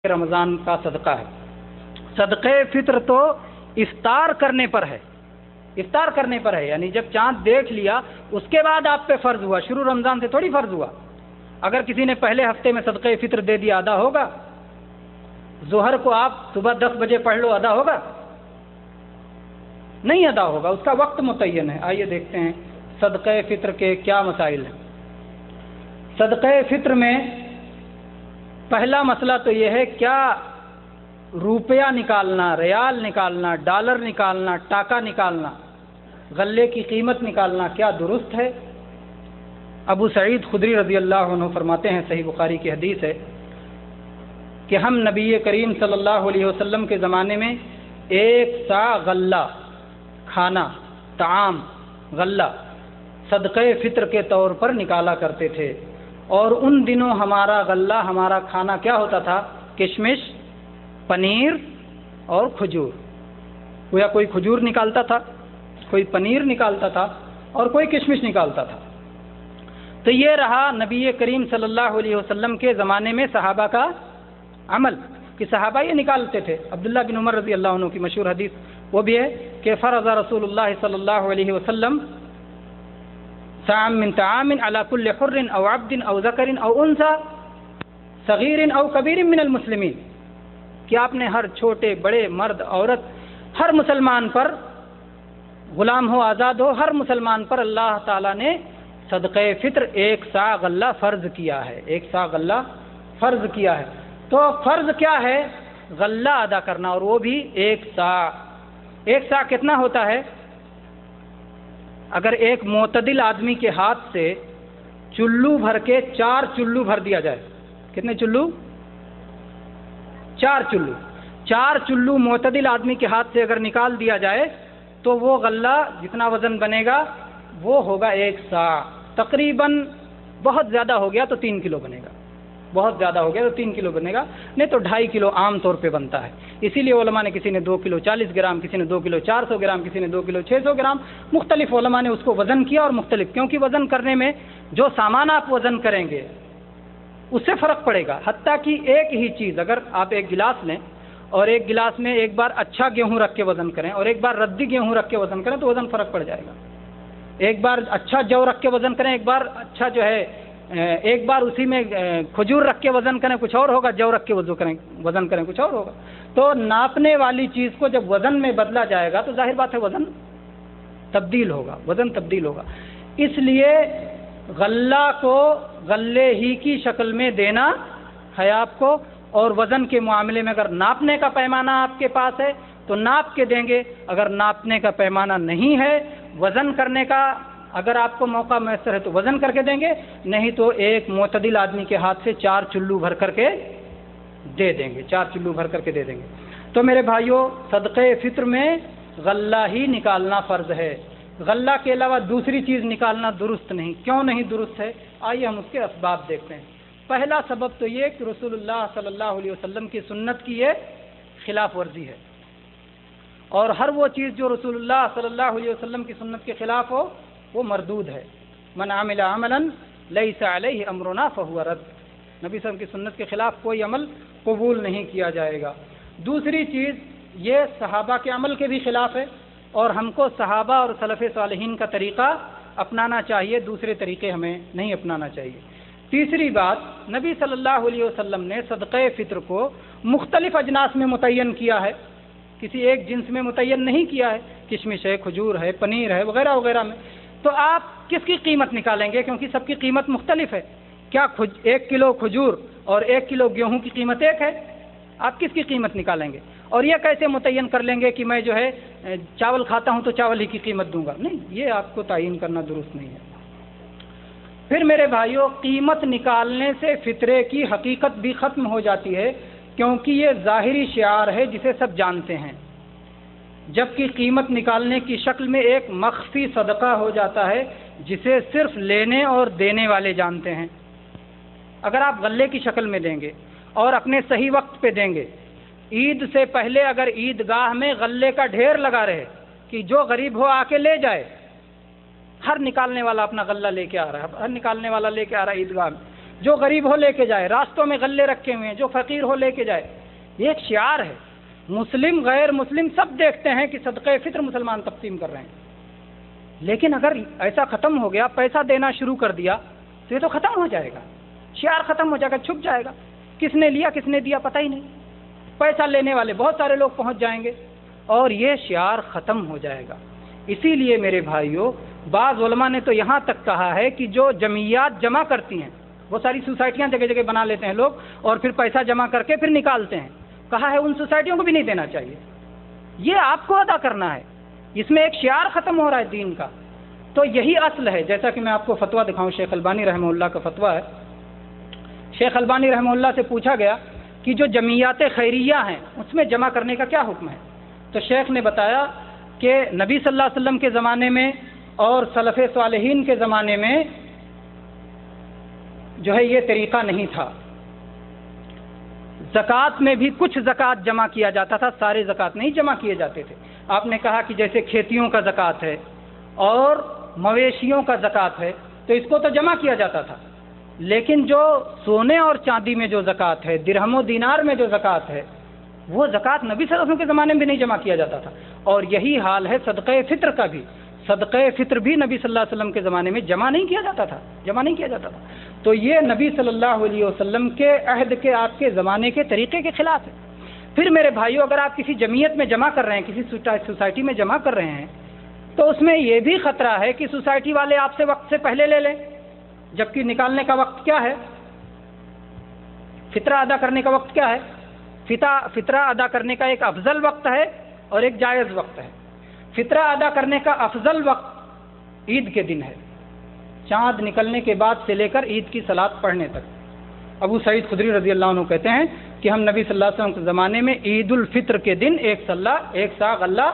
رمضان کا صدقہ ہے. صدقہ فطر تو افطار کرنے پر ہے، افطار کرنے پر ہے، یعنی جب چاند دیکھ لیا اس کے بعد آپ پہ فرض ہوا، شروع رمضان سے تھوڑی فرض ہوا. اگر کسی نے پہلے ہفتے میں صدقہ فطر دے دیا ادا ہوگا؟ ظہر کو آپ صبح 10 بجے پڑھ لو ادا ہوگا؟ نہیں ادا ہوگا، اس کا وقت متعین ہے. آئیے دیکھتے ہیں صدقہ فطر کے کیا مسائل ہیں. صدقہ فطر میں پہلا مسئلہ تو یہ ہے کیا روپیہ نکالنا، ریال نکالنا، ڈالر نکالنا، ٹاکا نکالنا، غلے کی قیمت نکالنا کیا درست ہے؟ ابو سعید خدری رضی اللہ عنہ فرماتے ہیں، صحیح بخاری کی حدیث ہے کہ ہم نبی کریم صلی اللہ علیہ وسلم کے زمانے میں 1 سا غلہ، کھانا، طعام، غلہ صدقہ فطر کے طور پر نکالا کرتے تھے. اور ان دنوں ہمارا غلہ، ہمارا کھانا کیا ہوتا تھا؟ کشمش، پنیر اور کھجور. گویا کوئی کھجور نکالتا تھا، کوئی پنیر نکالتا تھا اور کوئی کشمش نکالتا تھا. تو یہ رہا نبی کریم صلی اللہ علیہ وسلم کے زمانے میں صحابہ کا عمل کہ صحابہ یہ نکالتے تھے. عبداللہ بن عمر رضی اللہ عنہ کی مشہور حدیث وہ بھی ہے کہ فرض رسول اللہ صلی اللہ علیہ وسلم صاع من طعام على كل حر او عبد او ذکر او انثى صغیر او کبیر من المسلمین، کہ آپ نے ہر چھوٹے بڑے مرد عورت ہر مسلمان پر، غلام ہو آزاد ہو، ہر مسلمان پر اللہ تعالیٰ نے صدقہ فطر 1 سا غلہ فرض کیا ہے. 1 سا غلہ فرض کیا ہے. تو فرض کیا ہے؟ غلہ ادا کرنا، اور وہ بھی 1 سا. 1 سا کتنا ہوتا ہے؟ اگر ایک معتدل آدمی کے ہاتھ سے چلو بھر کے 4 چلو بھر دیا جائے، کتنے چلو؟ 4 چلو. 4 چلو معتدل آدمی کے ہاتھ سے اگر نکال دیا جائے تو وہ غلہ جتنا وزن بنے گا وہ ہوگا 1 سا. تقریباً بہت زیادہ ہو گیا تو 3 کلو بنے گا، بہت زیادہ ہو گیا تو 3 کلو بنے گا، نہیں تو 2.5 کلو عام طور پہ بنتا ہے. اسی لیے علماء نے، کسی نے 2 کلو 40 گرام، کسی نے 2 کلو 400 گرام، کسی نے 2 کلو 600 گرام، مختلف علماء نے اس کو وزن کیا. اور مختلف، کیونکہ وزن کرنے میں جو سامان آپ وزن کریں گے اس سے فرق پڑے گا. حتیٰ کہ ایک ہی چیز، اگر آپ ایک گلاس لیں اور ایک گلاس میں ایک بار اچھا گیہوں رکھ کے وزن کریں اور ایک بار ردی گیہوں رکھ کے وزن کریں تو وزن فرق پڑ جائے گا. ایک بار اچھا جو رکھ کے وزن کریں، ایک بار اچھا جو ہے، ایک بار اسی میں کھجور رکھ کے وزن کریں کچھ اور ہوگا، جو رکھ کے وزن کریں کچھ اور ہوگا. تو ناپنے والی چیز کو جب وزن میں بدلا جائے گا تو ظاہر بات ہے وزن تبدیل ہوگا، وزن تبدیل ہوگا. اس لیے غلہ کو غلے ہی کی شکل میں دینا ہے آپ کو. اور وزن کے معاملے میں اگر ناپنے کا پیمانہ آپ کے پاس ہے تو ناپ کے دیں گے، اگر ناپنے کا پیمانہ نہیں ہے، وزن کرنے کا اگر آپ کو موقع میسر ہے تو وزن کر کے دیں گے، نہیں تو ایک معتدل آدمی کے ہاتھ سے 4 چلو بھر کر کے دے دیں گے، 4 چلو بھر کر کے دے دیں گے. تو میرے بھائیوں، صدقہ فطر میں غلہ ہی نکالنا فرض ہے. غلہ کے علاوہ دوسری چیز نکالنا درست نہیں. کیوں نہیں درست ہے؟ آئیے ہم اس کے اسباب دیکھتے ہیں. پہلا سبب تو یہ کہ رسول اللہ صلی اللہ علیہ وسلم کی سنت کی یہ خلاف ورزی ہے، اور ہر وہ چیز جو رسول اللہ صلی اللہ علیہ وسلم کی سنت کے خلاف ہو وہ مردود ہے. من عمل عملا لیس علیہ امرنا فہو رد. نبی صلی اللہ علیہ وسلم کی سنت کے خلاف کوئی عمل قبول نہیں کیا جائے گا. دوسری چیز یہ صحابہ کے عمل کے بھی خلاف ہے، اور ہم کو صحابہ اور سلف صالحین کا طریقہ اپنانا چاہیے، دوسرے طریقے ہمیں نہیں اپنانا چاہیے. تیسری بات، نبی صلی اللہ علیہ وسلم نے صدقہ فطر کو مختلف اجناس میں متعین کیا ہے، کسی ایک جنس میں متعین نہیں کیا ہے. کشمش ہے، کھجور ہے، پنیر ہے، وغیرہ وغیرہ میں. تو آپ کس کی قیمت نکالیں گے؟ کیونکہ سب کی قیمت مختلف ہے. کیا 1 کلو کھجور اور 1 کلو گیہوں کی قیمت ایک ہے؟ آپ کس کی قیمت نکالیں گے؟ اور یہ کیسے متعین کر لیں گے کہ میں جو ہے چاول کھاتا ہوں تو چاول ہی کی قیمت دوں گا؟ نہیں، یہ آپ کو تعین کرنا درست نہیں ہے. پھر میرے بھائیوں، قیمت نکالنے سے فطرے کی حقیقت بھی ختم ہو جاتی ہے، کیونکہ یہ ظاہری شعار ہے جسے سب جانتے ہیں، جبکہ قیمت نکالنے کی شکل میں ایک مخفی صدقہ ہو جاتا ہے جسے صرف لینے اور دینے والے جانتے ہیں. اگر آپ غلے کی شکل میں دیں گے اور اپنے صحیح وقت پہ دیں گے، عید سے پہلے اگر عیدگاہ میں غلے کا ڈھیر لگا رہے کہ جو غریب ہو آ کے لے جائے، ہر نکالنے والا اپنا غلہ لے کے آ رہا ہے، ہر نکالنے والا لے کے آ رہا ہے عیدگاہ میں، جو غریب ہو لے کے جائے، راستوں میں غلے رکھے ہوئے ہیں، جو فقیر ہو لے کے جائے. یہ ایک شعار ہے. مسلم غیر مسلم سب دیکھتے ہیں کہ صدقہ فطر مسلمان تقسیم کر رہے ہیں. لیکن اگر ایسا ختم ہو گیا، پیسہ دینا شروع کر دیا، تو یہ تو ختم ہو جائے گا، شعار ختم ہو جائے گا، چھپ جائے گا. کس نے لیا کس نے دیا پتہ ہی نہیں. پیسہ لینے والے بہت سارے لوگ پہنچ جائیں گے اور یہ شعار ختم ہو جائے گا. اسی لیے میرے بھائیوں، بعض علماء نے تو یہاں تک کہا ہے کہ جو جمعیات جمع کرتی ہیں، وہ ساری سوسائٹیاں جگہ جگہ بنا لیتے ہیں لوگ اور پھر پیسہ جمع کر کے پھر نکالتے ہیں، کہا ہے ان سوسائٹیوں کو بھی نہیں دینا چاہیے. یہ آپ کو ادا کرنا ہے. اس میں ایک شعار ختم ہو رہا ہے دین کا. تو یہی اصل ہے. جیسا کہ میں آپ کو فتویٰ دکھاؤں، شیخ البانی رحمہ اللہ کا فتویٰ ہے. شیخ البانی رحمہ اللہ سے پوچھا گیا کہ جو جمعیات خیریہ ہیں اس میں جمع کرنے کا کیا حکم ہے؟ تو شیخ نے بتایا کہ نبی صلی اللہ علیہ وسلم کے زمانے میں اور سلف صالحین کے زمانے میں جو ہے یہ طریقہ نہیں تھا. زکوٰۃ میں بھی کچھ زکوٰۃ جمع کیا جاتا تھا، سارے زکوٰۃ نہیں جمع کیے جاتے تھے. آپ نے کہا کہ جیسے کھیتیوں کا زکوٰۃ ہے اور مویشیوں کا زکوٰۃ ہے تو اس کو تو جمع کیا جاتا تھا، لیکن جو سونے اور چاندی میں جو زکوٰۃ ہے، درہم و دینار میں جو زکوٰۃ ہے، وہ زکوٰۃ نبی صلی اللہ علیہ وسلم کے زمانے میں بھی نہیں جمع کیا جاتا تھا. اور یہی حال ہے صدقہ فطر کا بھی. صدقہ فطر بھی نبی صلی اللہ علیہ وسلم کے زمانے میں جمع نہیں کیا جاتا تھا. تو یہ نبی صلی اللہ علیہ وسلم کے عہد کے آپ کے زمانے کے طریقے کے خلاف ہے. پھر میرے بھائیوں، اگر آپ کسی جمعیت میں جمع کر رہے ہیں، کسی سوسائٹی میں جمع کر رہے ہیں، تو اس میں یہ بھی خطرہ ہے کہ سوسائٹی والے آپ سے وقت سے پہلے لے لیں، جبکہ نکالنے کا وقت کیا ہے؟ فطرہ ادا کرنے کا وقت کیا ہے؟ فطرہ ادا کرنے کا ایک افضل وقت ہے اور ایک جائز وقت ہے. فطرہ ادا کرنے کا افضل وقت عید کے دن ہے، چاند نکلنے کے بعد سے لے کر عید کی صلاۃ پڑھنے تک. ابو سعید خدری رضی اللہ عنہ کہتے ہیں کہ ہم نبی صلی اللہ علیہ وسلم کے زمانے میں عید الفطر کے دن ایک سا غلہ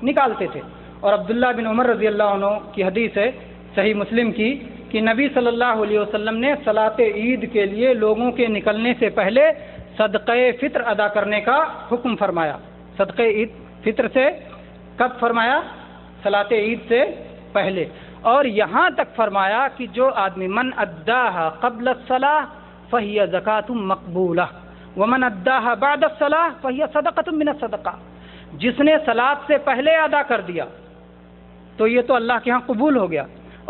نکالتے تھے. اور عبداللہ بن عمر رضی اللہ عنہ کی حدیث ہے صحیح مسلم کی کہ نبی صلی اللہ علیہ وسلم نے صلاۃ عید کے لیے لوگوں کے نکلنے سے پہلے صدقہ فطر ادا کرنے کا حکم فرمایا. صدقہ عید فطر سے کب فرمایا؟ صلاۃ عید سے پہلے. اور یہاں تک فرمایا کہ جو آدمی من اداها قبل الصلاۃ فہی زکوۃ مقبولہ ومن اداها بعد الصلاۃ فہی صدقۃ من الصدقہ. جس نے صلاۃ سے پہلے ادا کر دیا تو یہ تو اللہ کے ہاں قبول ہو گیا،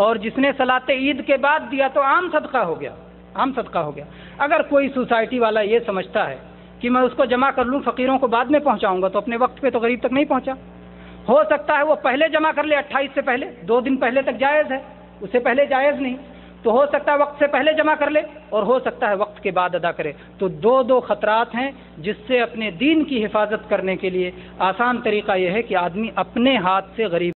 اور جس نے صلاۃ عید کے بعد دیا تو عام صدقہ ہو گیا. اگر کوئی سوسائٹی والا یہ سمجھتا ہے کہ میں اس کو جمع کر لوں، فقیروں کو بعد میں پہنچاؤں گا، تو اپنے وقت پہ تو غریب تک نہیں پہنچا. ہو سکتا ہے وہ پہلے جمع کر لے، 28 سے پہلے، 2 دن پہلے تک جائز ہے، اس سے پہلے جائز نہیں. تو ہو سکتا ہے وقت سے پہلے جمع کر لے اور ہو سکتا ہے وقت کے بعد ادا کرے. تو دو خطرات ہیں جس سے اپنے دین کی حفاظت کرنے کے لیے آسان طریقہ یہ ہے کہ آدمی اپنے ہاتھ سے غریب